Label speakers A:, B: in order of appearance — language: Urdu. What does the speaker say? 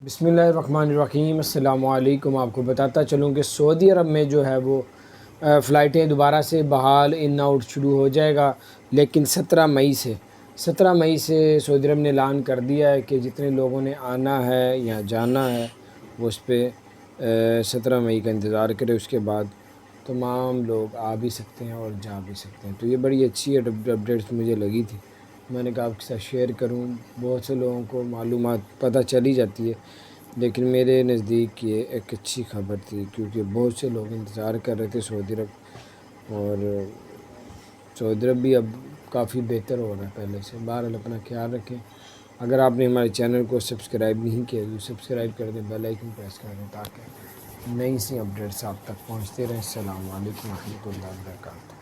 A: بسم اللہ الرحمن الرحیم۔ السلام علیکم۔ آپ کو بتاتا چلوں کہ سعودی عرب میں جو ہے وہ فلائٹیں دوبارہ سے بحال ان آؤٹ شروع ہو جائے گا، لیکن 17 مئی سے سعودی عرب نے اعلان کر دیا ہے کہ جتنے لوگوں نے آنا ہے یا جانا ہے وہ اس پہ 17 مئی کا انتظار کرے، اس کے بعد تمام لوگ آ بھی سکتے ہیں اور جا بھی سکتے ہیں۔ تو یہ بڑی اچھی اپڈیٹس مجھے لگی تھی، میں نے کہا آپ کے ساتھ شیئر کروں۔ بہت سے لوگوں کو معلومات پتہ چل ہی جاتی ہے، لیکن میرے نزدیک یہ ایک اچھی خبر تھی، کیونکہ بہت سے لوگ انتظار کر رہے تھے سعودی عرب، اور سعودی عرب بھی اب کافی بہتر ہو رہا ہے پہلے سے۔ بہرحال اپنا خیال رکھیں۔ اگر آپ نے ہمارے چینل کو سبسکرائب نہیں کیا تو سبسکرائب کر دیں، بیل آئیکن پریس کر دیں تاکہ نئی سی اپڈیٹس آپ تک پہنچتے رہیں۔ السلام علیکم ورحمۃ اللہ وبرکاتہ۔